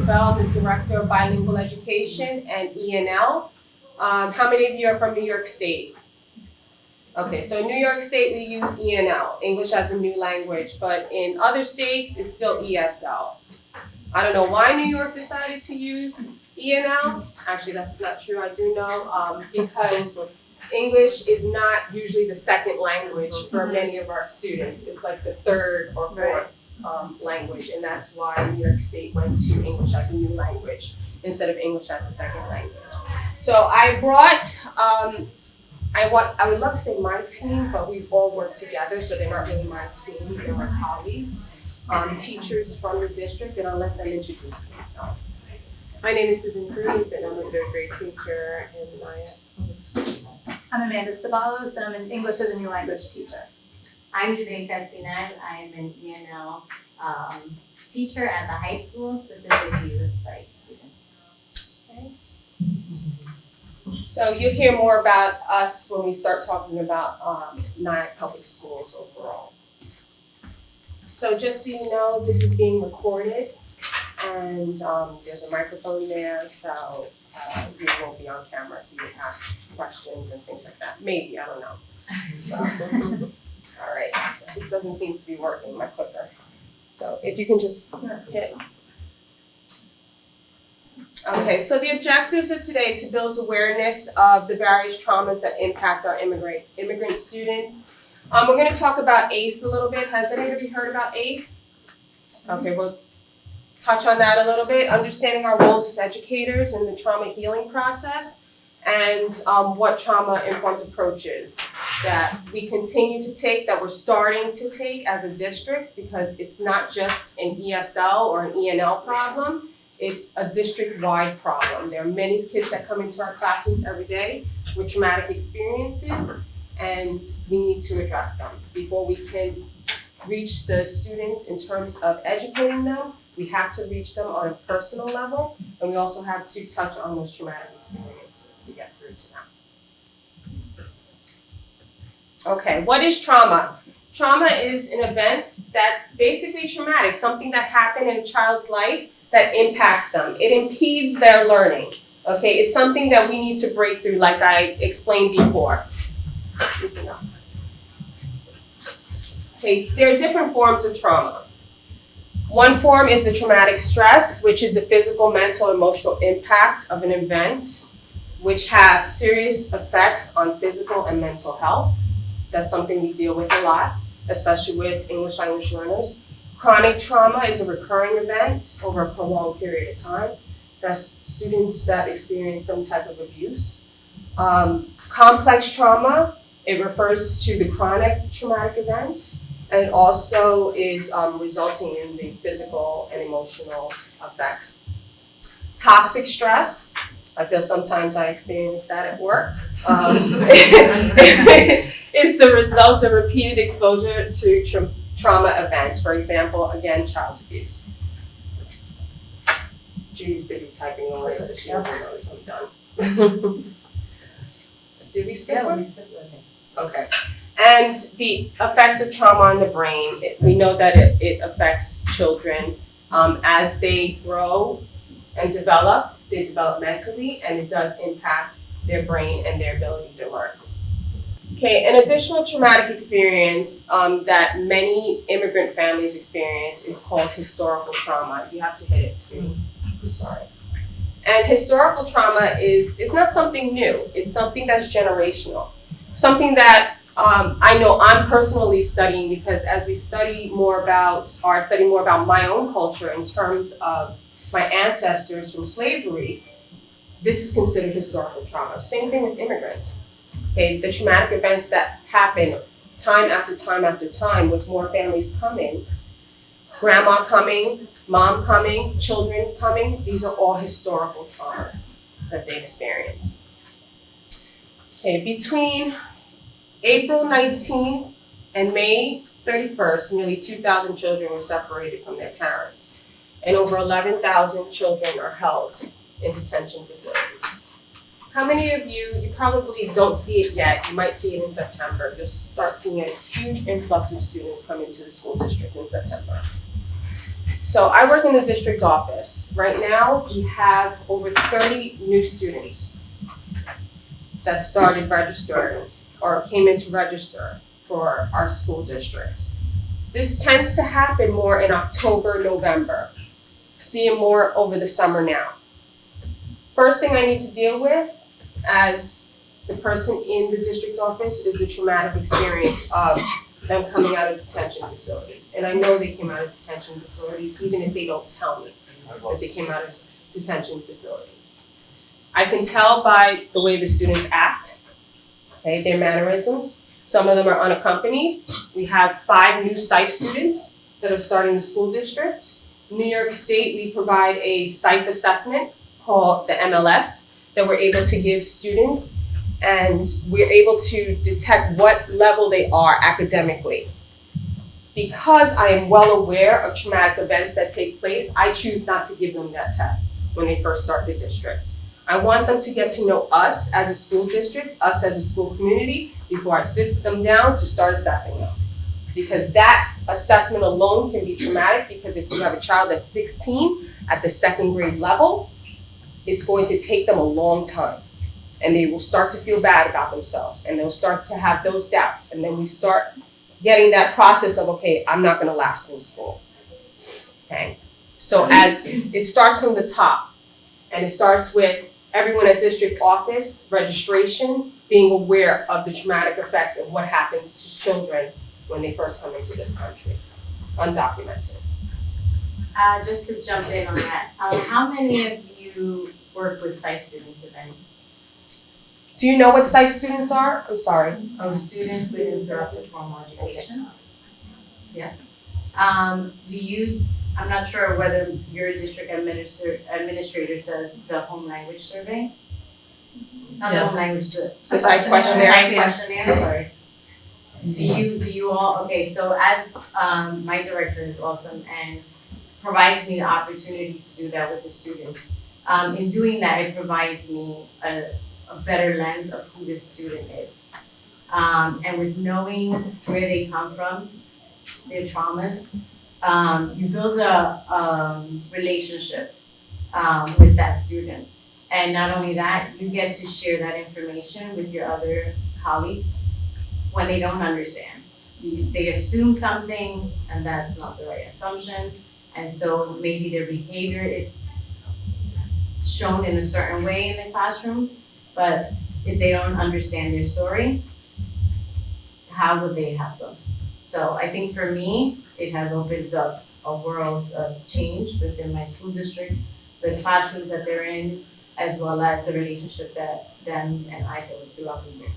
Bell. I'm the Director of Bilingual Education and ENL. How many of you are from New York State? Okay, so in New York State, we use ENL, English as a New Language, but in other states, it's still ESL. I don't know why New York decided to use ENL. Actually, that's not true, I do know, because English is not usually the second language for many of our students. It's like the third or fourth language, and that's why New York State went to English as a New Language instead of English as a second language. So I brought, I would love to say my team, but we all work together, so they're not really my team, they're my colleagues, teachers from the district, and I'll let them introduce themselves. My name is Susan Cruz, and I'm a third grade teacher in Maya Public Schools. I'm Amanda Sabalos, and I'm an English as a New Language teacher. I'm Judy Espinal. I'm an ENL teacher at the high school, specifically with psych students. Okay. So you'll hear more about us when we start talking about Nyack Public Schools overall. So just so you know, this is being recorded, and there's a microphone there, so you won't be on camera if you ask questions and things like that. Maybe, I don't know. So, all right, so this doesn't seem to be working, my clicker. So if you can just hit. Okay, so the objectives of today to build awareness of the various traumas that impact our immigrant students. We're going to talk about ACE a little bit. Has anybody heard about ACE? Okay, we'll touch on that a little bit. Understanding our roles as educators in the trauma healing process, and what trauma-informed approaches that we continue to take, that we're starting to take as a district, because it's not just an ESL or an ENL problem. It's a district-wide problem. There are many kids that come into our classrooms every day with traumatic experiences, and we need to address them. Before we can reach the students in terms of educating them, we have to reach them on a personal level, and we also have to touch on those traumatic experiences to get through to them. Okay, what is trauma? Trauma is an event that's basically traumatic, something that happened in a child's life that impacts them. It impedes their learning, okay? It's something that we need to break through, like I explained before. Okay, there are different forms of trauma. One form is the traumatic stress, which is the physical, mental, emotional impact of an event, which have serious effects on physical and mental health. That's something we deal with a lot, especially with English language learners. Chronic trauma is a recurring event over a prolonged period of time. That's students that experience some type of abuse. Complex trauma, it refers to the chronic traumatic events, and it also is resulting in the physical and emotional effects. Toxic stress, I feel sometimes I experience that at work, is the result of repeated exposure to trauma events. For example, again, child abuse. Judy's busy typing away, so she doesn't notice I'm done. Did we skip one? We skipped one. Okay. And the effects of trauma on the brain, we know that it affects children as they grow and develop. They develop mentally, and it does impact their brain and their ability to learn. Okay, an additional traumatic experience that many immigrant families experience is called historical trauma. You have to hit it, Judy. I'm sorry. And historical trauma is not something new. It's something that's generational. Something that I know I'm personally studying, because as we study more about my own culture in terms of my ancestors from slavery, this is considered historical trauma. Same thing with immigrants. Okay, the traumatic events that happen time after time after time with more families coming, grandma coming, mom coming, children coming, these are all historical traumas that they experience. Okay, between April 19th and May 31st, nearly 2,000 children were separated from their parents, and over 11,000 children are held in detention facilities. How many of you probably don't see it yet, you might see it in September. You'll start seeing a huge influx of students come into the school district in September. So I work in the district office. Right now, we have over 30 new students that started registering or came in to register for our school district. This tends to happen more in October, November. Seeing more over the summer now. First thing I need to deal with as the person in the district office is the traumatic experience of them coming out of detention facilities. And I know they came out of detention facilities even if they don't tell me that they came out of detention facility. I can tell by the way the students act, okay, their mannerisms. Some of them are unaccompanied. We have 5 new SIFE students that are starting the school district. In New York State, we provide a SIFE assessment called the MLS that we're able to give students, and we're able to detect what level they are academically. Because I am well aware of traumatic events that take place, I choose not to give them that test when they first start the district. I want them to get to know us as a school district, us as a school community, before I sit them down to start assessing them. Because that assessment alone can be traumatic, because if you have a child that's 16 at the 2nd grade level, it's going to take them a long time. And they will start to feel bad about themselves, and they'll start to have those doubts. And then we start getting that process of, okay, I'm not gonna last in school, okay? So as it starts from the top, and it starts with everyone at district office, registration, being aware of the traumatic effects of what happens to children when they first come into this country, undocumented. Just to jump in on that, how many of you work with SIFE students, if any? Do you know what SIFE students are? I'm sorry. Oh, students with interrupted formal education? Yes. I'm not sure whether your district administrator does the home language survey? Not the home language, The SIFE questionnaire. The SIFE questionnaire, sorry. Do you all, okay, so as, my director is awesome and provides me the opportunity to do that with the students. In doing that, it provides me a better lens of who this student is. And with knowing where they come from, their traumas, you build a relationship with that student. And not only that, you get to share that information with your other colleagues when they don't understand. They assume something, and that's not the right assumption. And so maybe their behavior is shown in a certain way in the classroom, but if they don't understand their story, how would they have them? So I think for me, it has opened up a world of change within my school district, the classrooms that they're in, as well as the relationship that them and I build throughout the year.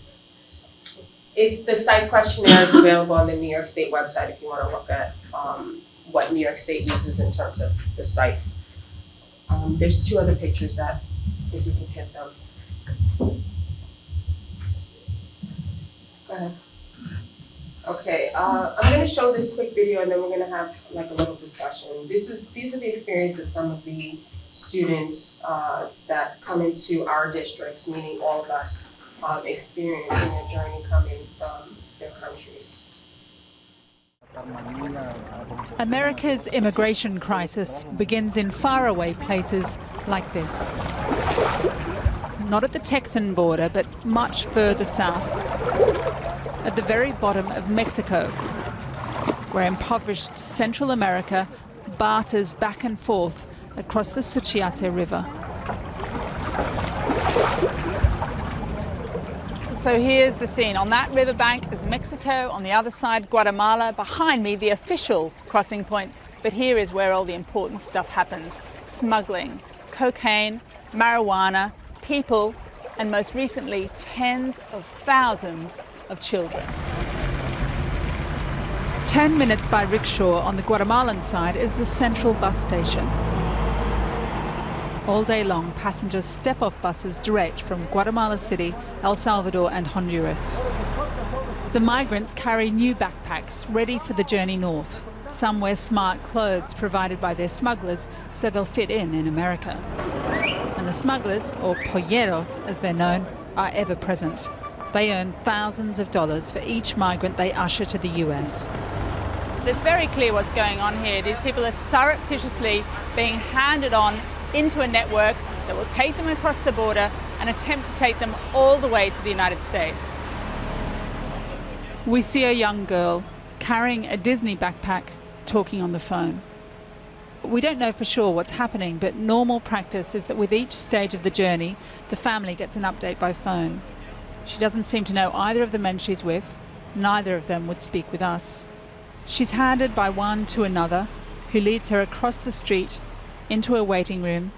If the SIFE questionnaire is available on the New York State website, if you want to look at what New York State uses in terms of the SIFE. There's 2 other pictures that, if you can hit them. Go ahead. Okay, I'm gonna show this quick video and then we're gonna have like a little discussion. These are the experiences some of the students that come into our districts, meaning all of us, experiencing their journey coming from their countries. America's immigration crisis begins in faraway places like this. Not at the Texan border, but much further south, at the very bottom of Mexico, where impoverished Central America barters back and forth across the Suchiate River. So here's the scene. On that riverbank is Mexico, on the other side Guatemala, behind me the official crossing point, but here is where all the important stuff happens. Smuggling, cocaine, marijuana, people, and most recently tens of thousands of children. 10 minutes by rickshaw on the Guatemalan side is the central bus station. All day long, passengers step off buses direct from Guatemala City, El Salvador and Honduras. The migrants carry new backpacks ready for the journey north. Some wear smart clothes provided by their smugglers so they'll fit in America. And the smugglers, or polleros as they're known, are ever present. They earn thousands of dollars for each migrant they usher to the US. But it's very clear what's going on here. These people are surreptitiously being handed on into a network that will take them across the border and attempt to take them all the way to the United States. We see a young girl carrying a Disney backpack, talking on the phone. We don't know for sure what's happening, but normal practice is that with each stage of the journey, the family gets an update by phone. She doesn't seem to know either of the men she's with. Neither of them would speak with us. She's handed by one to another, who leads her across the street into a waiting room,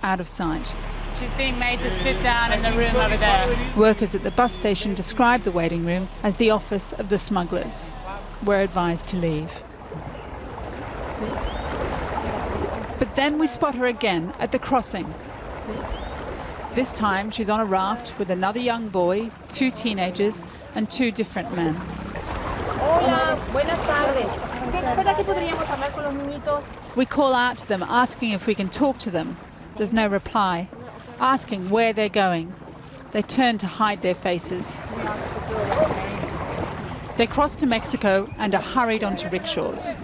out of sight. She's being made to sit down in the room over there. Workers at the bus station describe the waiting room as the office of the smugglers. We're advised to leave. But then we spot her again at the crossing. This time she's on a raft with another young boy, 2 teenagers and 2 different men. Hola, buenas tardes. ¿Será que podríamos hablar con los niñitos? We call out to them, asking if we can talk to them. There's no reply. Asking where they're going. They turn to hide their faces. They cross to Mexico and are hurried onto rickshaws.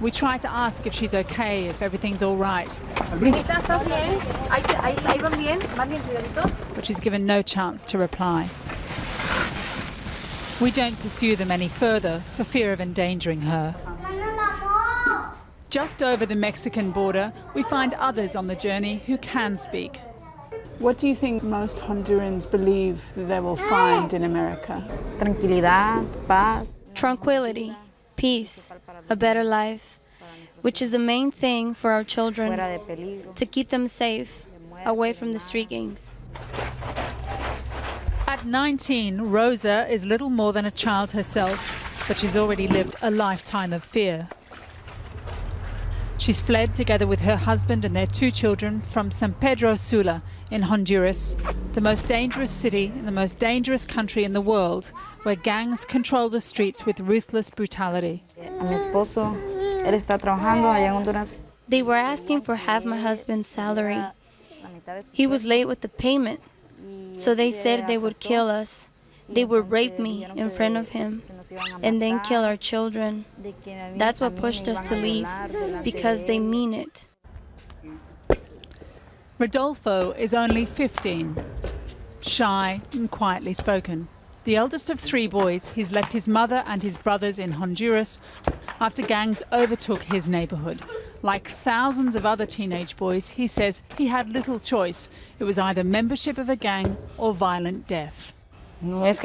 We try to ask if she's okay, if everything's all right. But she's given no chance to reply. We don't pursue them any further for fear of endangering her. Just over the Mexican border, we find others on the journey who can speak. What do you think most Hondurans believe that they will find in America? Tranquilidad, paz. Tranquility, peace, a better life, which is the main thing for our children, to keep them safe, away from the street gangs. At 19, Rosa is little more than a child herself, but she's already lived a lifetime of fear. She's fled together with her husband and their 2 children from San Pedro Sula in Honduras, the most dangerous city in the most dangerous country in the world, where gangs control the streets with ruthless brutality. They were asking for half my husband's salary. He was late with the payment, so they said they would kill us. They would rape me in front of him and then kill our children. That's what pushed us to leave, because they mean it. Rodolfo is only 15, shy and quietly spoken. The eldest of 3 boys, he's left his mother and his brothers in Honduras after gangs overtook his neighborhood. Like thousands of other teenage boys, he says he had little choice. It was either membership of a gang or violent death. If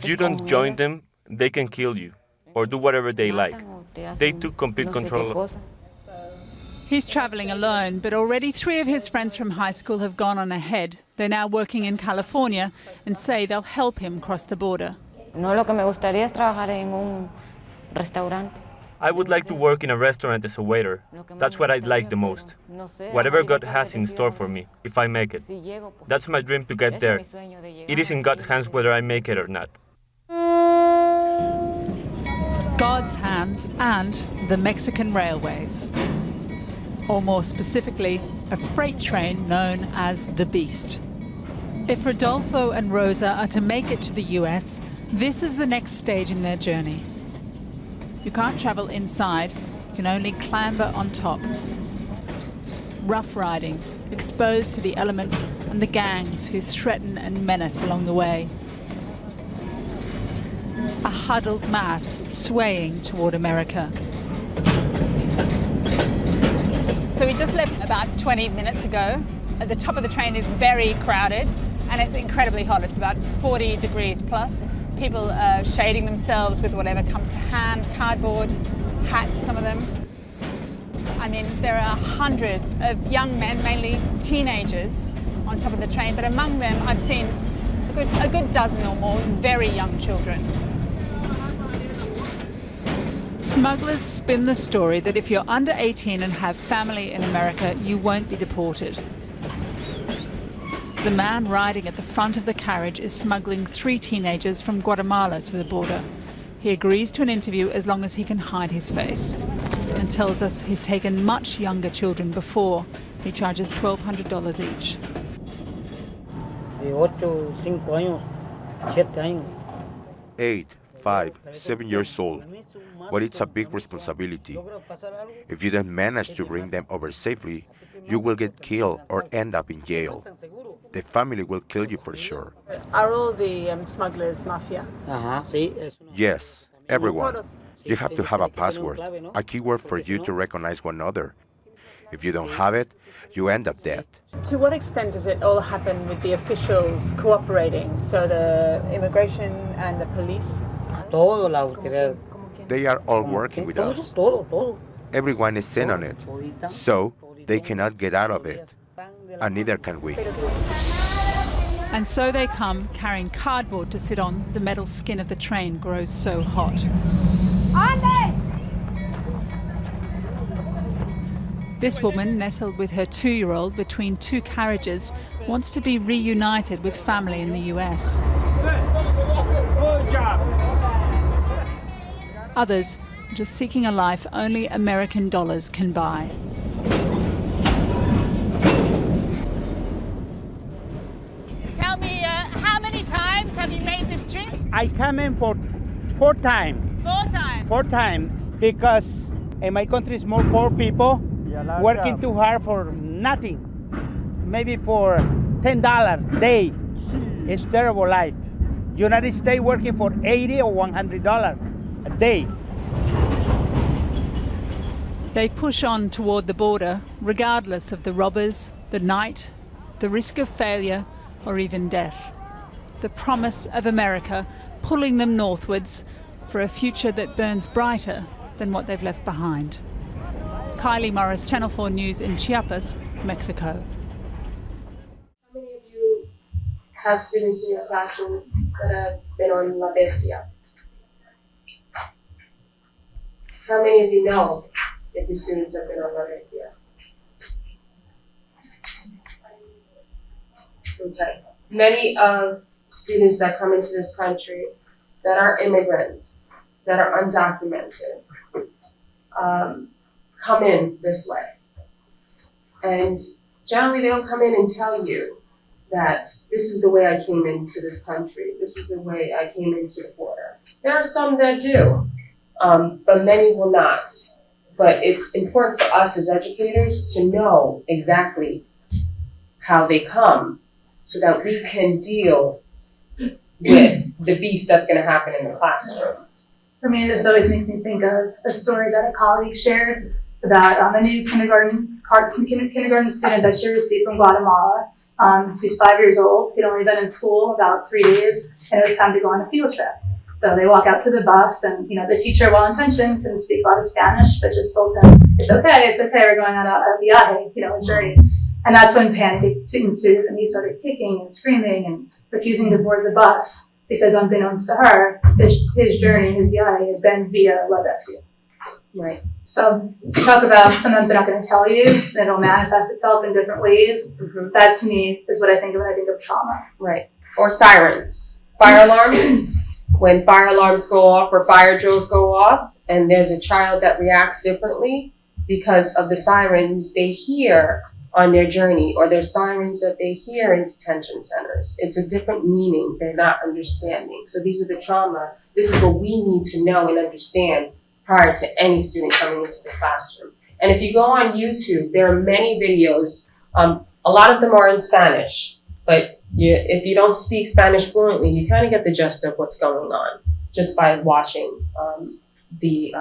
you don't join them, they can kill you or do whatever they like. They took complete control. He's traveling alone, but already 3 of his friends from high school have gone on ahead. They're now working in California and say they'll help him cross the border. I would like to work in a restaurant as a waiter. That's what I'd like the most. Whatever God has in store for me, if I make it. That's my dream, to get there. It is in God's hands whether I make it or not. God's hands and the Mexican railways. Or more specifically, a freight train known as the Beast. If Rodolfo and Rosa are to make it to the US, this is the next stage in their journey. You can't travel inside, you can only clamber on top. Rough riding, exposed to the elements and the gangs who threaten and menace along the way. A huddled mass swaying toward America. So we just left about 20 minutes ago. At the top of the train is very crowded and it's incredibly hot. It's about 40 degrees plus. People are shading themselves with whatever comes to hand, cardboard, hats, some of them. I mean, there are hundreds of young men, mainly teenagers, on top of the train, but among them I've seen a good dozen or more very young children. Smugglers spin the story that if you're under 18 and have family in America, you won't be deported. The man riding at the front of the carriage is smuggling 3 teenagers from Guatemala to the border. He agrees to an interview as long as he can hide his face, and tells us he's taken much younger children before. He charges $1,200 each. 8, 5, 7 years old. But it's a big responsibility. If you don't manage to bring them over safely, you will get killed or end up in jail. The family will kill you for sure. Are all the smugglers mafia? Yes, everyone. You have to have a password, a keyword for you to recognize one another. If you don't have it, you end up dead. To what extent does it all happen with the officials cooperating? So the immigration and the police? They are all working with us. Everyone is in on it, so they cannot get out of it, and neither can we. And so they come, carrying cardboard to sit on. The metal skin of the train grows so hot. This woman, nestled with her 2-year-old between 2 carriages, wants to be reunited with family in the US. Others are just seeking a life only American dollars can buy. Tell me, how many times have you made this trip? I come in for 4 times. 4 times. 4 times because in my country is more poor people working too hard for nothing. Maybe for $10 a day. It's terrible life. United States working for $80 or $100 a day. They push on toward the border, regardless of the robbers, the night, the risk of failure, or even death. The promise of America pulling them northwards for a future that burns brighter than what they've left behind. Kylie Morris, Channel 4 News in Chiapas, Mexico. How many of you have students in your classroom that have been on La Bestia? How many of you know if the students have been on La Bestia? Okay. Many of students that come into this country that are immigrants, that are undocumented, come in this way. And generally they don't come in and tell you that this is the way I came into this country, this is the way I came into the border. There are some that do, but many will not. But it's important for us as educators to know exactly how they come so that we can deal with the beast that's going to happen in the classroom. For me, this always makes me think of a story that a colleague shared about a new kindergarten student that she received from Guatemala. He's 5 years old. He'd only been in school about 3 days, and it was time to go on a field trip. So they walk out to the bus, and the teacher, well-intentioned, couldn't speak a lot of Spanish, but just told him, it's okay, we're going on a viaje, a journey. And that's when panic ensued, and he started kicking and screaming and refusing to board the bus because, unbeknownst to her, his journey, his viaje, had been via La Bestia. Right. So talk about sometimes they're not going to tell you, and it'll manifest itself in different ways. Mm-hmm. That to me is what I think of when I think of trauma. Right. Or sirens, fire alarms. When fire alarms go off or fire drills go off, and there's a child that reacts differently because of the sirens they hear on their journey, or their sirens that they hear in detention centers. It's a different meaning they're not understanding. So these are the trauma. This is what we need to know and understand prior to any student coming into the classroom. And if you go on YouTube, there are many videos. A lot of them are in Spanish, but if you don't speak Spanish fluently, you kind of get the gist of what's going on just by watching the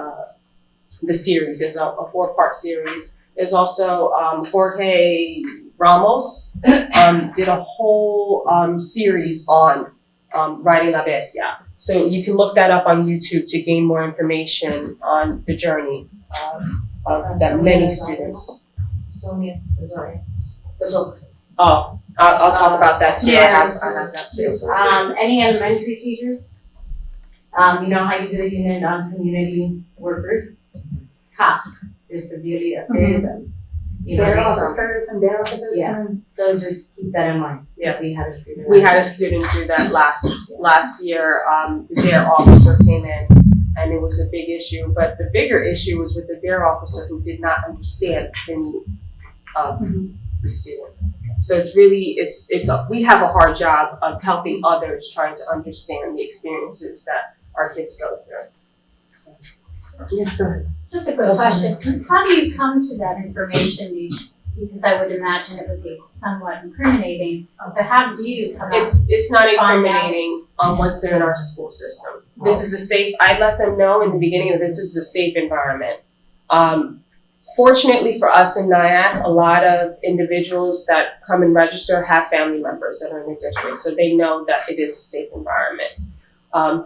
series. There's a 4-part series. There's also Jorge Ramos did a whole series on riding La Bestia. So you can look that up on YouTube to gain more information on the journey that many students. I'll talk about that too. Yeah, I have that too. Any elementary teachers? You know how you do the unit on community workers? Cops. They're severely afraid of them. Their officers and their officers. Yeah. So just keep that in mind. Yeah. We had a student. We had a student do that last year. The DARE officer came in, and it was a big issue. But the bigger issue was with the DARE officer who did not understand the needs of the student. So it's really, we have a hard job of helping others trying to understand the experiences that our kids go through. Yes, go ahead. Just a quick question. How do you come to that information? Because I would imagine it would be somewhat incriminating. So how do you come out? It's not incriminating once they're in our school system. This is a safe, I let them know in the beginning that this is a safe environment. Fortunately for us in NIAC, a lot of individuals that come and register have family members that are in the district, so they know that it is a safe environment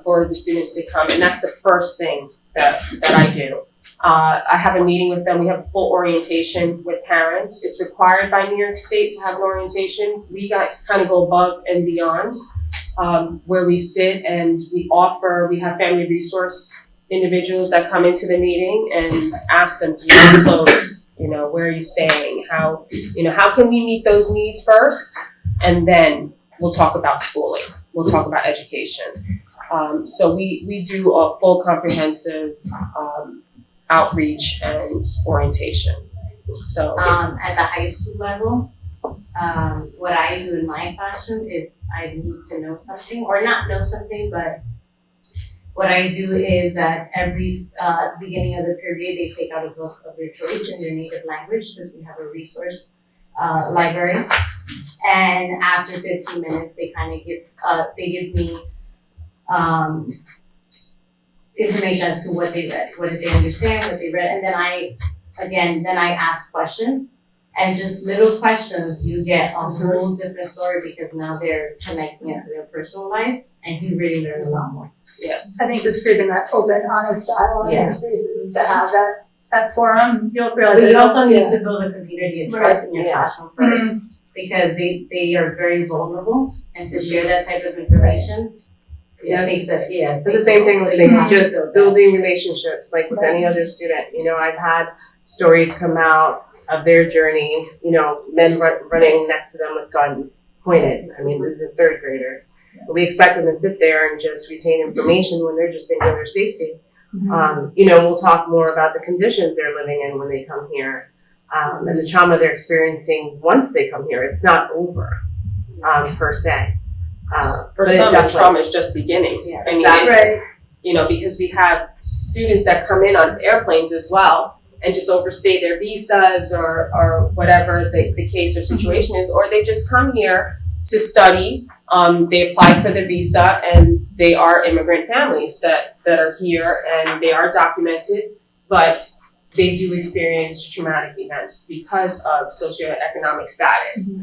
for the students to come, and that's the first thing that I do. I have a meeting with them. We have a full orientation with parents. It's required by New York State to have an orientation. We kind of go above and beyond where we sit and we have family resource individuals that come into the meeting and ask them, do you have clothes? Where are you staying? How can we meet those needs first? And then we'll talk about schooling. We'll talk about education. So we do a full comprehensive outreach and orientation. So at the high school level, what I do in my classroom, if I need to know something, or not know something, but what I do is that every beginning of the period, they take out a book of their choice in their native language, because we have a resource library. And after 15 minutes, they kind of give me information as to what they read, what did they understand, what they read, and then I ask questions. And just little questions, you get a whole different story, because now they're connecting it to their personal lives, and you really learn a lot more. Yeah, I think just creating that open, honest dialogue and spaces to have that forum, you'll realize. But you also need to build a community of trust in your classroom first, because they are very vulnerable, and to share that type of information. It's the same thing with just building relationships, like with any other student. I've had stories come out of their journey, men running next to them with guns pointed. I mean, these are third graders. We expect them to sit there and just retain information when they're just thinking of their safety. We'll talk more about the conditions they're living in when they come here, and the trauma they're experiencing once they come here. It's not over, per se. For some, the trauma is just beginning. Yeah, I mean, it's, because we have students that come in on airplanes as well and just overstay their visas or whatever the case or situation is, or they just come here to study. They apply for the visa, and they are immigrant families that are here, and they are documented, but they do experience traumatic events because of socioeconomic status.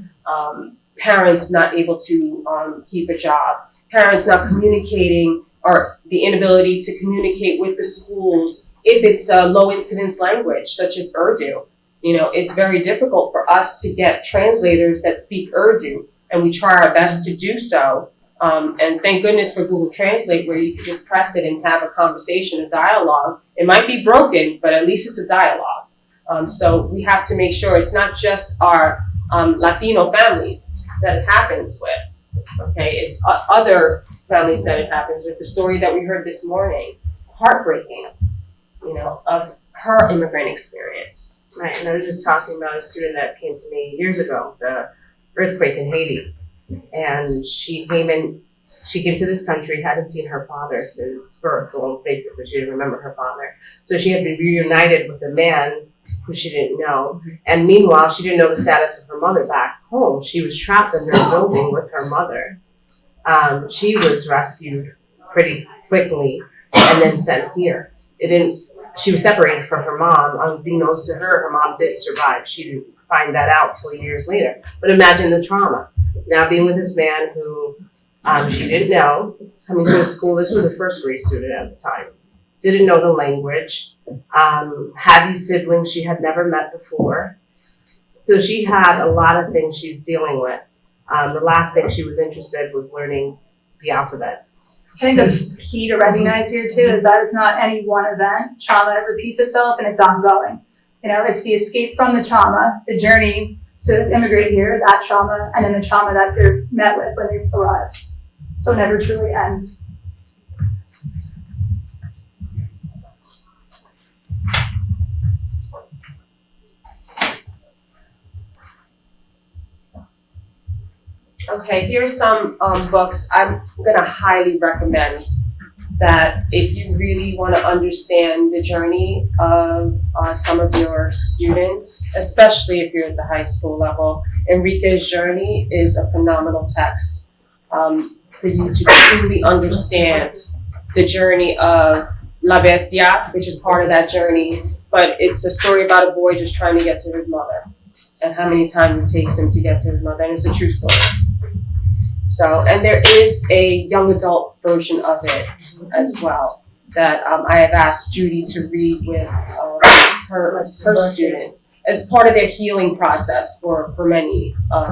Parents not able to keep a job, parents not communicating, or the inability to communicate with the schools if it's a low incidence language such as Urdu. It's very difficult for us to get translators that speak Urdu, and we try our best to do so. And thank goodness for Google Translate, where you can just press it and have a conversation, a dialogue. It might be broken, but at least it's a dialogue. So we have to make sure it's not just our Latino families that it happens with. Okay, it's other families that it happens with. The story that we heard this morning, heartbreaking, of her immigrant experience. Right, and I was just talking about a student that came to me years ago, the earthquake in Haiti, and she came to this country, hadn't seen her father since birth. Well, basically, she didn't remember her father. So she had been reunited with a man who she didn't know. And meanwhile, she didn't know the status of her mother back home. She was trapped in their building with her mother. She was rescued pretty quickly and then sent here. She was separated from her mom. Unbeknownst to her mom did survive. She didn't find that out till years later. But imagine the trauma. Now being with this man who she didn't know, coming to a school, this was a first grade student at the time, didn't know the language, had these siblings she had never met before. So she had a lot of things she's dealing with. The last thing she was interested was learning the alphabet. I think that's key to recognize here too, is that it's not any one event. Trauma repeats itself and it's ongoing. It's the escape from the trauma, the journey to immigrate here, that trauma, and then the trauma that they're met with when they arrive. So it never truly ends. Okay, here are some books I'm gonna highly recommend that if you really want to understand the journey of some of your students, especially if you're at the high school level. Enrique's Journey is a phenomenal text for you to truly understand the journey of La Bestia, which is part of that journey, but it's a story about a boy just trying to get to his mother and how many times it takes him to get to his mother, and it's a true story. So, and there is a young adult version of it as well that I have asked Judy to read with her students as part of their healing process for many of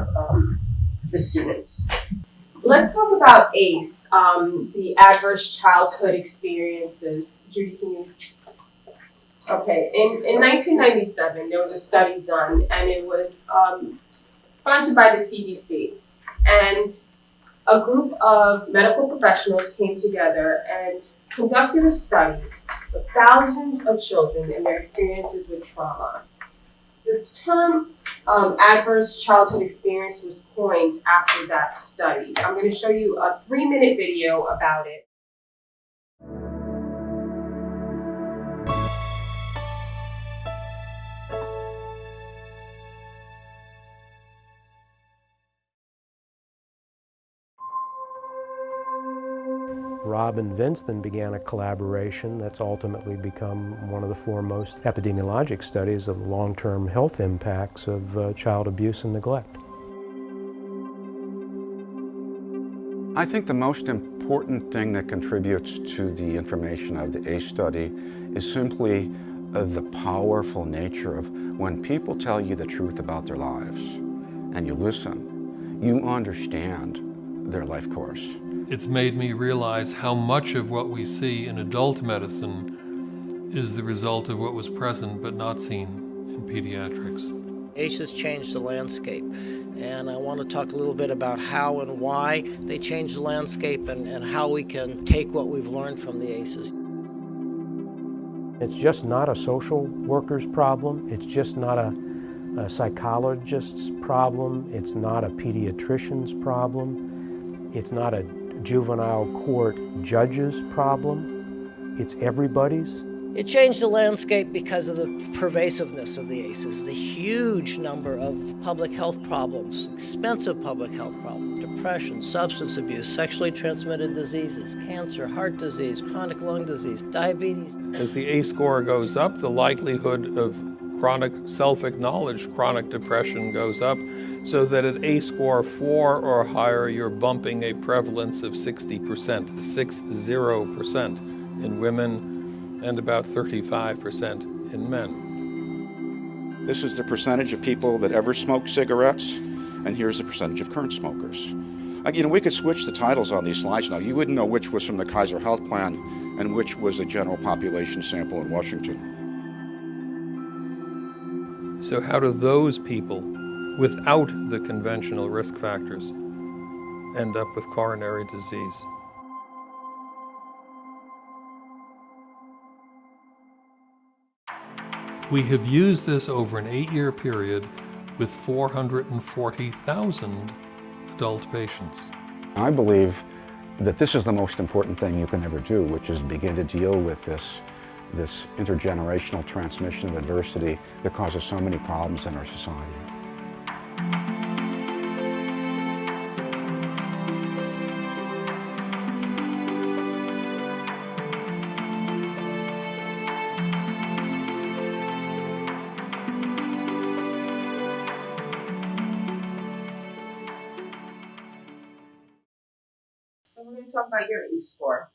the students. Let's talk about ACE, the adverse childhood experiences. Judy, can you? Okay, in 1997, there was a study done, and it was sponsored by the CDC, and a group of medical professionals came together and conducted a study with thousands of children and their experiences with trauma. The term adverse childhood experience was coined after that study. I'm going to show you a 3-minute video about it. Rob and Vince then began a collaboration that's ultimately become one of the foremost epidemiologic studies of the long-term health impacts of child abuse and neglect. I think the most important thing that contributes to the information of the ACE study is simply the powerful nature of when people tell you the truth about their lives and you listen, you understand their life course. It's made me realize how much of what we see in adult medicine is the result of what was present but not seen in pediatrics. ACE has changed the landscape, and I want to talk a little bit about how and why they changed the landscape and how we can take what we've learned from the ACEs. It's just not a social worker's problem. It's just not a psychologist's problem. It's not a pediatrician's problem. It's not a juvenile court judge's problem. It's everybody's. It changed the landscape because of the pervasiveness of the ACEs, the huge number of public health problems, expensive public health problems, depression, substance abuse, sexually transmitted diseases, cancer, heart disease, chronic lung disease, diabetes. As the ACE score goes up, the likelihood of chronic, self-acknowledged chronic depression goes up, so that at ACE score 4 or higher, you're bumping a prevalence of 60%, 60% in women, and about 35% in men. This is the percentage of people that ever smoked cigarettes, and here's the percentage of current smokers. Again, we could switch the titles on these slides now. You wouldn't know which was from the Kaiser Health Plan and which was a general population sample in Washington. So how do those people, without the conventional risk factors, end up with coronary disease? We have used this over an 8-year period with 440,000 adult patients. I believe that this is the most important thing you can ever do, which is begin to deal with this intergenerational transmission of adversity that causes so many problems in our society. We're going to talk about your ACE score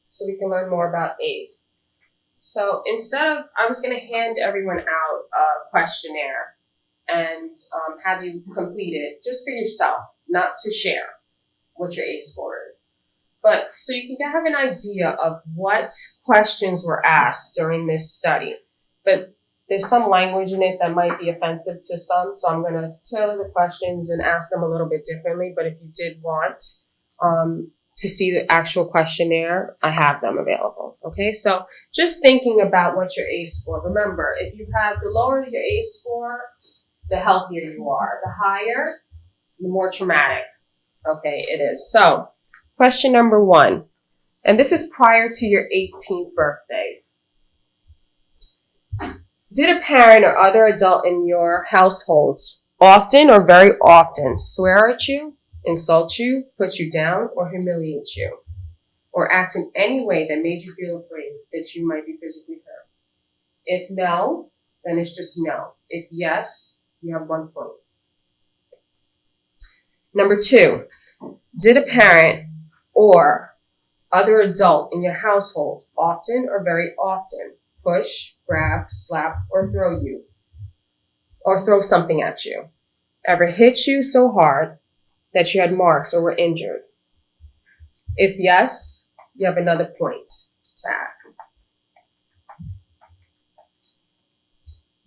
so we can learn more about ACE. So I was going to hand everyone out a questionnaire and have you complete it just for yourself, not to share what your ACE score is. But so you can have an idea of what questions were asked during this study. But there's some language in it that might be offensive to some, so I'm going to tailor the questions and ask them a little bit differently. But if you did want to see the actual questionnaire, I have them available. Okay, so just thinking about what your ACE score. Remember, if you have the lower your ACE score, the healthier you are. The higher, the more traumatic. Okay, it is. So, question number 1, and this is prior to your 18th birthday. Did a parent or other adult in your household often or very often swear at you, insult you, put you down, or humiliate you, or act in any way that made you feel afraid that you might be physically hurt? If no, then it's just no. If yes, you have 1 point. Number 2, did a parent or other adult in your household often or very often push, grab, slap, or throw something at you? Ever hit you so hard that you had marks or were injured? If yes, you have another point to add.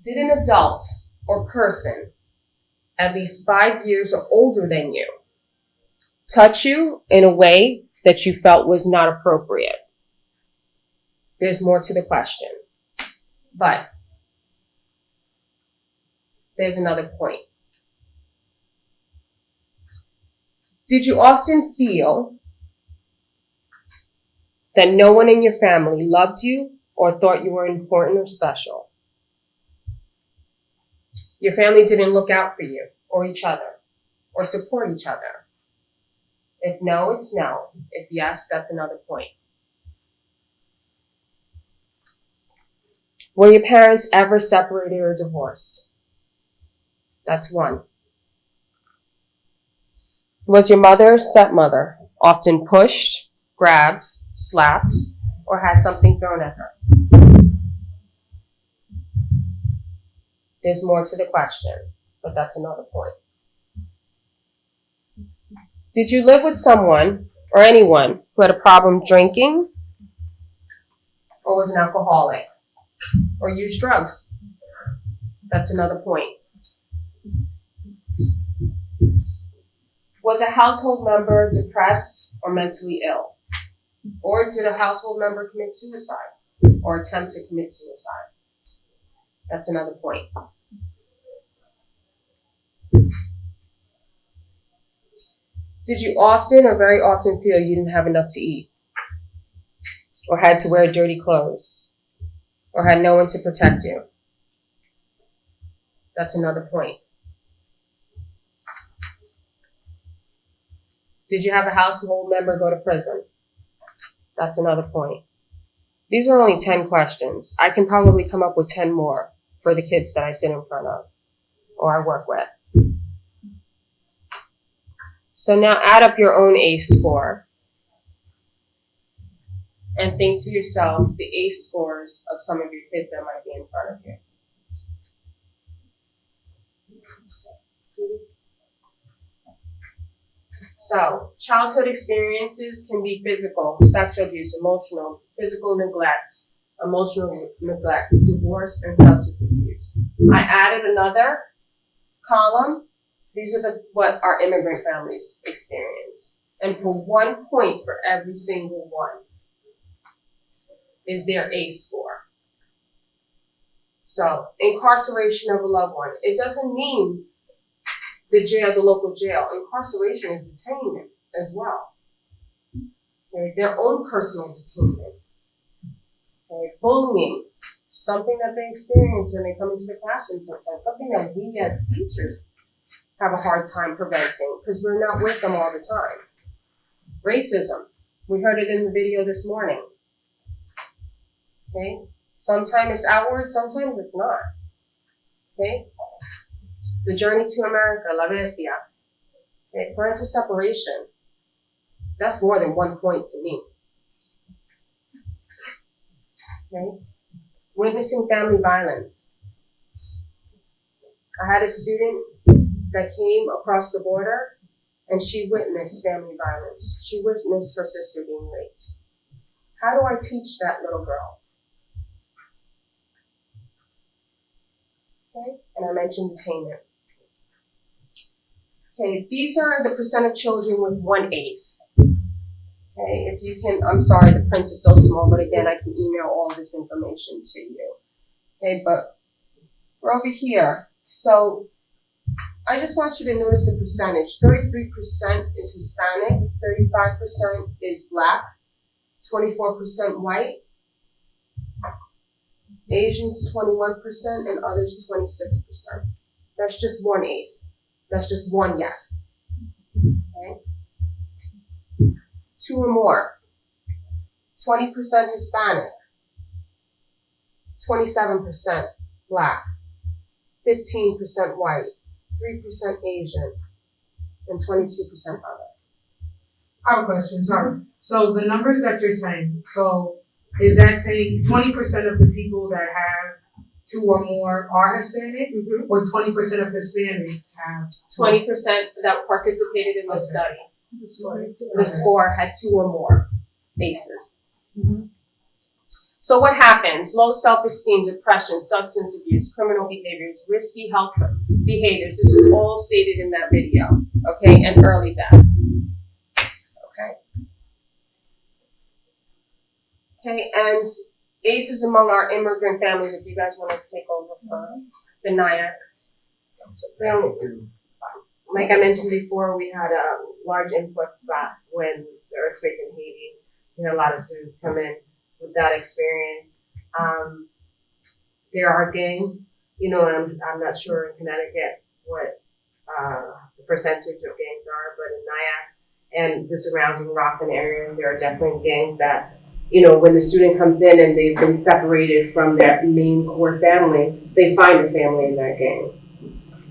Did an adult or person at least 5 years or older than you touch you in a way that you felt was not appropriate? There's more to the question, but there's another point. Did you often feel that no one in your family loved you or thought you were important or special? Your family didn't look out for you or each other or support each other? If no, it's no. If yes, that's another point. Were your parents ever separated or divorced? That's 1. Was your mother or stepmother often pushed, grabbed, slapped, or had something thrown at her? There's more to the question, but that's another point. Did you live with someone or anyone who had a problem drinking or was an alcoholic or used drugs? That's another point. Was a household member depressed or mentally ill? Or did a household member commit suicide or attempt to commit suicide? That's another point. Did you often or very often feel you didn't have enough to eat? Or had to wear dirty clothes? Or had no one to protect you? That's another point. Did you have a household member go to prison? That's another point. These are only 10 questions. I can probably come up with 10 more for the kids that I sit in front of or I work with. So now add up your own ACE score and think to yourself the ACE scores of some of your kids that might be in front of you. So, childhood experiences can be physical, sexual abuse, emotional, physical neglect, emotional neglect, divorce, and substance abuse. I added another column. These are what our immigrant families experience. And for 1 point for every single one is their ACE score. So, incarceration of a loved one. It doesn't mean the jail, the local jail. Incarceration is detainment as well. Okay, their own personal detainment. Okay, bullying, something that they experience when they come into the classroom sometimes, something that we as teachers have a hard time preventing because we're not with them all the time. Racism, we heard it in the video this morning. Okay, sometimes it's outward, sometimes it's not. Okay. The journey to America, La Bestia. Okay, parental separation. That's more than 1 point to me. Okay. Witnessing family violence. I had a student that came across the border and she witnessed family violence. She witnessed her sister being raped. How do I teach that little girl? Okay, and I mentioned detainment. Okay, these are the percent of children with 1 ACE. Okay, if you can, I'm sorry, the print is so small, but again, I can email all this information to you. Okay, but we're over here. So I just want you to notice the percentage. 33% is Hispanic, 35% is Black, 24% white, Asians 21%, and others 26%. That's just one ACE. That's just one yes. Okay? 2 or more. 20% Hispanic, 27% Black, 15% white, 3% Asian, and 22% other. I have a question, sorry. So the numbers that you're saying, so is that saying 20% of the people that have 2 or more are Hispanic, or 20% of Hispanics have 20% that participated in the study. The score had 2 or more ACEs. So what happens? Low self-esteem, depression, substance abuse, criminal behaviors, risky health behaviors. This is all stated in that video, okay? And early death, okay? Okay, and ACEs among our immigrant families, if you guys want to take over for the NIAC. So, like I mentioned before, we had a large influx back when the earthquake in Haiti. We had a lot of students come in with that experience. There are gangs, you know, I'm not sure in Connecticut what the percentage of gangs are, but in Nyack and the surrounding Rockland areas, there are definitely gangs that, you know, when the student comes in and they've been separated from their main core family, they find a family in that gang.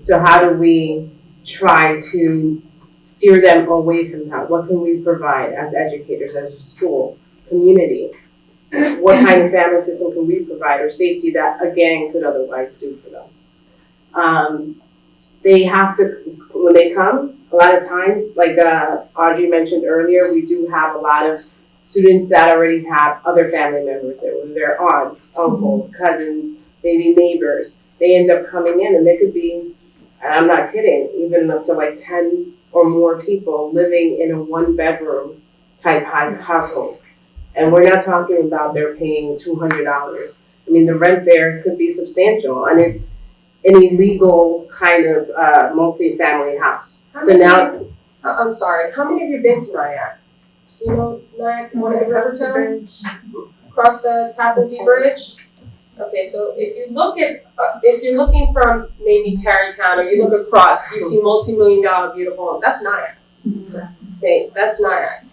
So how do we try to steer them away from that? What can we provide as educators, as a school, community? What kind of family system can we provide, or safety that a gang could otherwise do for them? They have to, when they come, a lot of times, like Audrey mentioned earlier, we do have a lot of students that already have other family members there, whether they're aunts, uncles, cousins, maybe neighbors. They end up coming in, and there could be, and I'm not kidding, even up to like 10 or more people living in a 1-bedroom type household. And we're not talking about they're paying $200. I mean, the rent there could be substantial, and it's an illegal kind of multi-family house. So now, I'm sorry, how many of you been to Nyack? Do you know Nyack, one of the river towns? Across the Tappan Zee Bridge? Okay, so if you look at, if you're looking from maybe Tarrytown, or you look across, you see multi-million-dollar beautiful homes. That's Nyack. Okay, that's Nyack.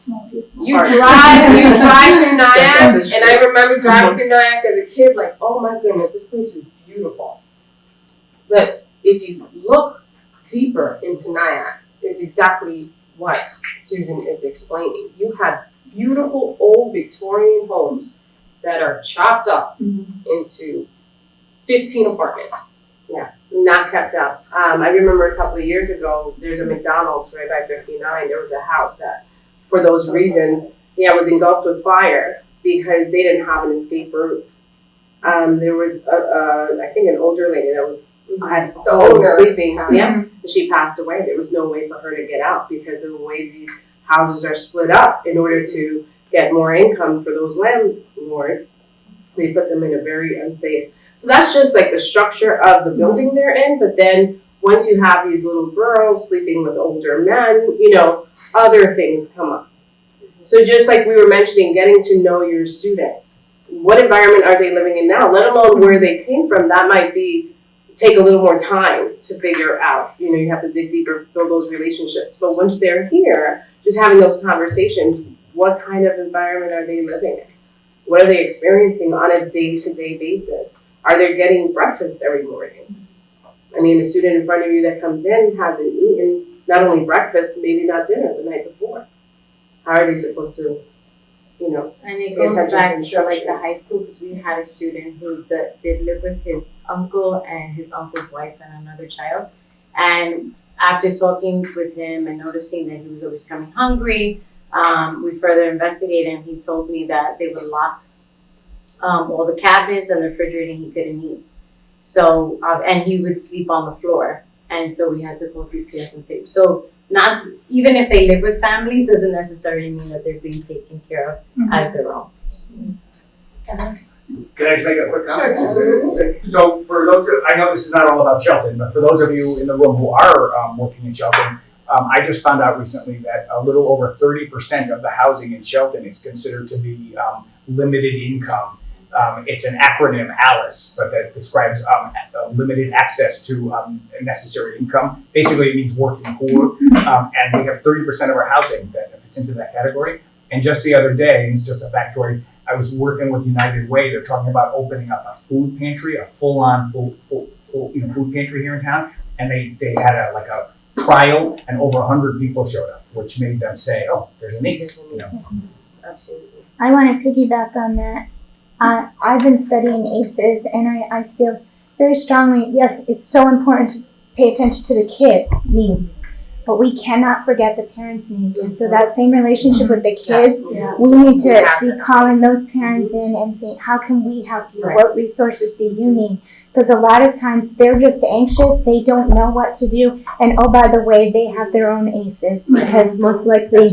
You drive through Nyack, and I remember driving through Nyack as a kid, like, oh my goodness, this place is beautiful. But if you look deeper into Nyack, it's exactly what Susan is explaining. You have beautiful old Victorian homes that are chopped up into 15 apartments. Yeah, not kept up. I remember a couple of years ago, there's a McDonald's right by 59. There was a house that, for those reasons, was engulfed with fire because they didn't have an escape route. There was, I think, an older lady that was had the owner sleeping. And she passed away. There was no way for her to get out because of the way these houses are split up. In order to get more income for those landlords, they put them in a very unsafe. So that's just like the structure of the building they're in. But then once you have these little girls sleeping with older men, you know, other things come up. So just like we were mentioning, getting to know your student. What environment are they living in now? Let alone where they came from. That might take a little more time to figure out. You know, you have to dig deeper, build those relationships. But once they're here, just having those conversations, what kind of environment are they living in? What are they experiencing on a day-to-day basis? Are they getting breakfast every morning? I mean, the student in front of you that comes in hasn't eaten not only breakfast, maybe not dinner the night before. How are they supposed to, you know? And it goes back to like the high school, because we had a student who did live with his uncle and his uncle's wife and another child. And after talking with him and noticing that he was always coming hungry, we further investigated, and he told me that they would lock all the cabinets and the refrigerator, and he couldn't eat. So, and he would sleep on the floor. And so we had to call CPS and tape. So not, even if they live with family, it doesn't necessarily mean that they're being taken care of as their own. Can I just make a quick comment? Sure. So for those, I know this is not all about Shelton, but for those of you in the room who are working in Shelton, I just found out recently that a little over 30% of the housing in Shelton is considered to be limited income. It's an acronym, ALICE, but that describes limited access to necessary income. Basically, it means working poor, and we have 30% of our housing that fits into that category. And just the other day, and it's just a factoid, I was working with United Way. They're talking about opening up a food pantry, a full-on food pantry here in town, and they had a trial, and over 100 people showed up, which made them say, "Oh, there's a need." Absolutely. I want to piggyback on that. I've been studying ACEs, and I feel very strongly, yes, it's so important to pay attention to the kids' needs, but we cannot forget the parents' needs. And so that same relationship with the kids, we need to be calling those parents in and saying, how can we help you? Right. What resources do you need? Because a lot of times they're just anxious, they don't know what to do, and oh, by the way, they have their own ACEs, because most likely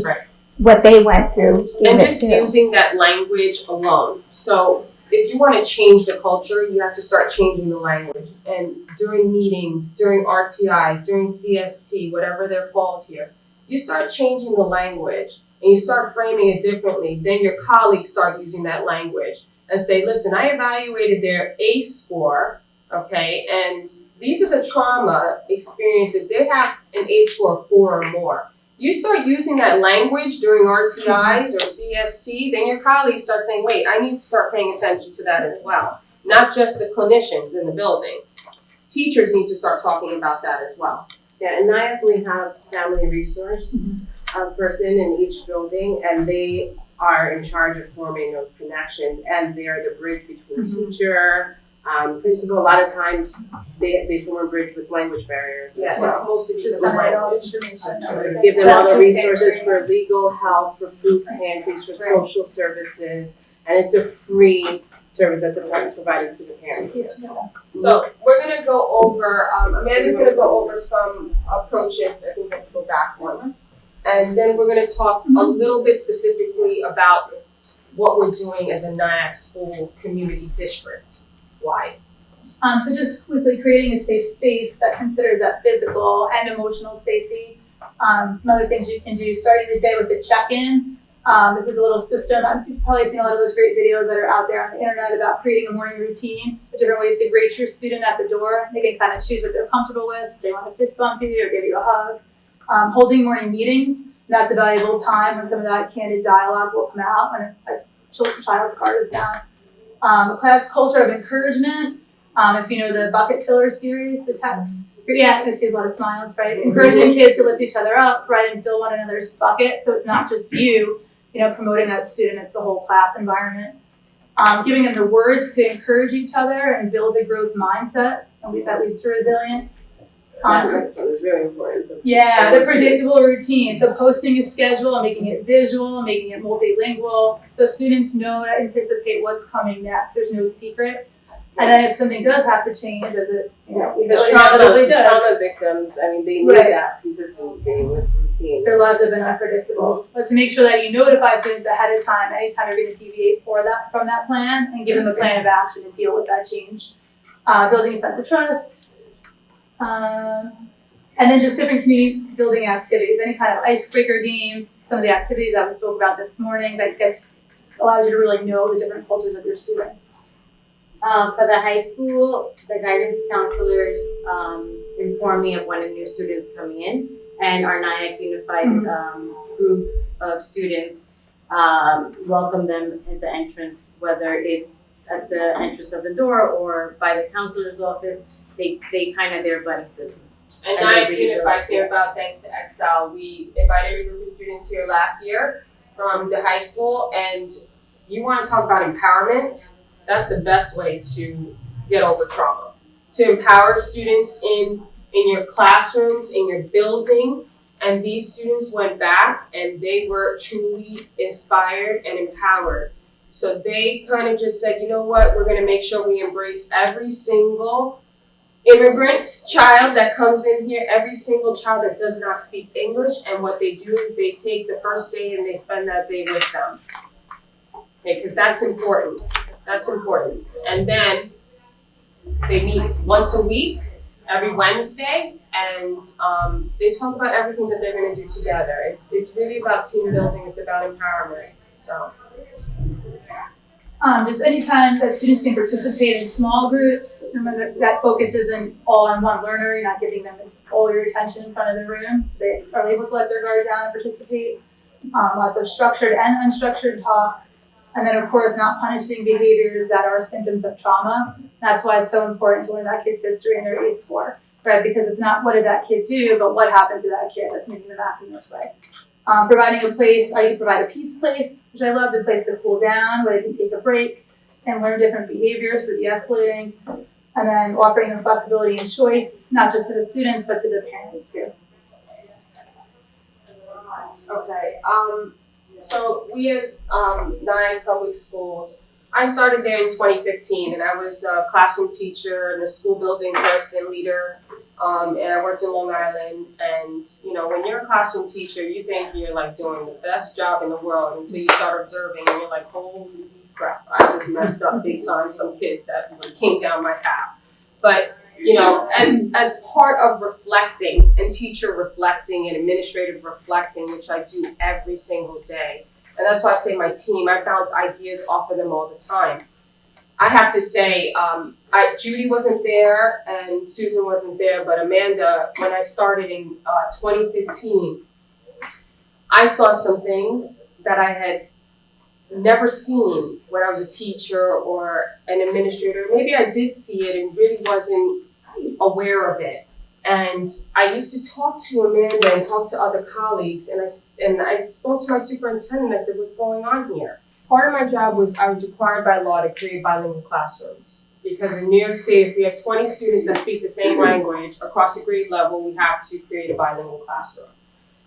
what they went through. And just using that language alone. So if you want to change the culture, you have to start changing the language. And during meetings, during RTIs, during CST, whatever they're called here, you start changing the language and you start framing it differently. Then your colleagues start using that language and say, listen, I evaluated their ACE score, okay, and these are the trauma experiences. They have an ACE score of 4 or more. You start using that language during RTIs or CST, then your colleagues start saying, wait, I need to start paying attention to that as well. Not just the clinicians in the building. Teachers need to start talking about that as well. Yeah, and NIAF, we have family resource person in each building, and they are in charge of forming those connections, and they are the bridge between teacher, principal. A lot of times they form a bridge with language barriers. Yeah, well. it's supposed to be Just the provide all language. information. Give them all the resources for legal help, for food pantries, for social services, and it's a free service that's provided to the parent. So we're gonna go over, Amanda's gonna go over some approaches. I think we have to go back one. And then we're gonna talk a little bit specifically about what we're doing as a NIAC school community district. Why? So just quickly creating a safe space that considers that physical and emotional safety. Some other things you can do, starting the day with a check-in. This is a little system. You've probably seen a lot of those great videos that are out there on the internet about creating a morning routine, different ways to greet your student at the door. They can kind of choose what they're comfortable with. If they want to fist bump you or give you a hug. Holding morning meetings. That's a valuable time when some of that candid dialogue will come out when a child's guard is down. A class culture of encouragement. If you know the bucket filler series, the text. Yeah, it sees a lot of smiles, right? Encouraging kids to lift each other up, right, and fill one another's bucket. So it's not just you, promoting that student, it's the whole class environment. Giving them the words to encourage each other and build a growth mindset, and that leads to resilience. That next one is really important. The predictable routine. So posting a schedule and making it visual, making it multilingual, so students know to anticipate what's coming next. There's no secrets. And then if something does have to change, as it, because trauma victims, they need that consistency with routine. Their lives have been unpredictable. But to make sure that you notify students ahead of time, anytime you're going to deviate from that plan, and give them a plan of action to deal with that change. Building a sense of trust. And then just different community building activities, any kind of icebreaker games, some of the activities that we spoke about this morning that allows you to really know the different cultures of your students. For the high school, the guidance counselors inform me of when a new student's coming in, and our NIAC Unified group of students welcome them at the entrance, whether it's at the entrance of the door or by the counselor's office. They kind of their buddy system. And NIAC Unified came about thanks to Excel. We invited a group of students here last year from the high school, and you want to talk about empowerment. That's the best way to get over trauma. To empower students in your classrooms, in your building. And these students went back and they were truly inspired and empowered. So they kind of just said, you know what, we're gonna make sure we embrace every single immigrant child that comes in here, every single child that does not speak English. And what they do is they take the first day and they spend that day with them. Okay, because that's important. That's important. And then they meet once a week, every Wednesday, and they talk about everything that they're going to do together. It's really about team building. It's about empowerment. So. Just anytime that students can participate in small groups, remember that focus isn't all on one learner. You're not giving them all your attention in front of the room, so they are able to let their guard down and participate. Lots of structured and unstructured talk. And then, of course, not punishing behaviors that are symptoms of trauma. That's why it's so important to learn that kid's history and their ACE score, right? Because it's not what did that kid do, but what happened to that kid that's making them act in this way. Providing a place, you provide a peace place, which I love, a place to cool down, where they can take a break and learn different behaviors for de-escalating. And then offering them flexibility and choice, not just to the students, but to the parents too. Okay, so we as 9 public schools, I started there in 2015, and I was a classroom teacher and a school building person, leader, and I worked in Long Island. And you know, when you're a classroom teacher, you think you're like doing the best job in the world until you start observing, and you're like, holy crap, I just messed up big time. Some kids that came down my path, but you know, as part of reflecting and teacher reflecting and administrative reflecting, which I do every single day. And that's why I say my team, I bounce ideas off of them all the time. I have to say, Judy wasn't there and Susan wasn't there, but Amanda, when I started in 2015, I saw some things that I had never seen when I was a teacher or an administrator. Maybe I did see it and really wasn't aware of it. And I used to talk to Amanda and talk to other colleagues, and I spoke to my superintendent. I said, what's going on here? Part of my job was I was required by law to create bilingual classrooms. Because in New York State, if we have 20 students that speak the same language across a grade level, we have to create a bilingual classroom.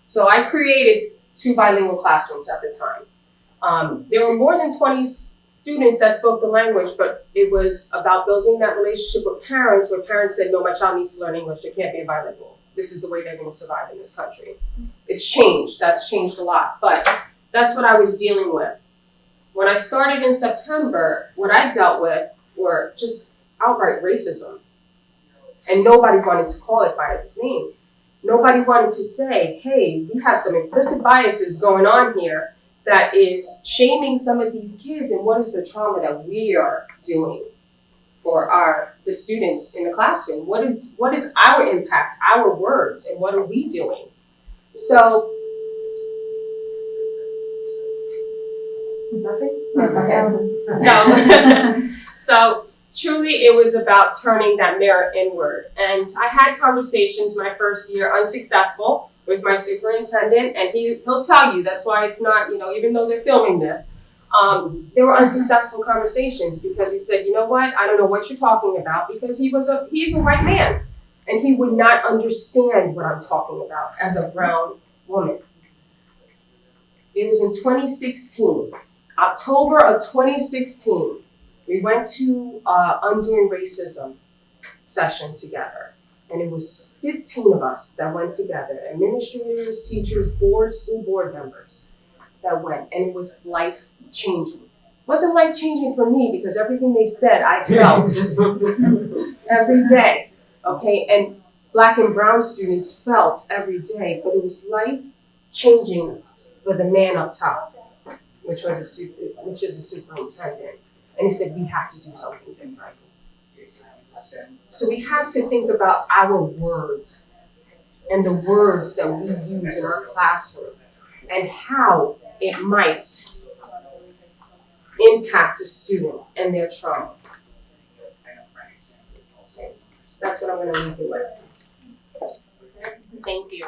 So I created 2 bilingual classrooms at the time. There were more than 20 students that spoke the language, but it was about building that relationship with parents, where parents said, no, my child needs to learn English. They can't be bilingual. This is the way they're going to survive in this country. It's changed. That's changed a lot. But that's what I was dealing with. When I started in September, what I dealt with were just outright racism. And nobody wanted to call it by its name. Nobody wanted to say, hey, we have some implicit biases going on here that is shaming some of these kids, and what is the trauma that we are doing for the students in the classroom? What is our impact, our words, and what are we doing? So, so truly it was about turning that mirror inward. And I had conversations my first year, unsuccessful, with my superintendent, and he'll tell you that's why it's not, you know, even though they're filming this, there were unsuccessful conversations because he said, you know what, I don't know what you're talking about, because he's a white man and he would not understand what I'm talking about as a brown woman. It was in 2016, October of 2016, we went to Undoing Racism session together. And it was 15 of us that went together, administrators, teachers, school board members that went, and it was life-changing. It wasn't life-changing for me because everything they said I felt every day, okay? And Black and brown students felt every day, but it was life-changing for the man up top, which is a superintendent. And he said, we have to do something different. So we have to think about our words and the words that we use in our classroom and how it might impact a student and their trauma. Okay. That's what I'm going to leave you with. Thank you.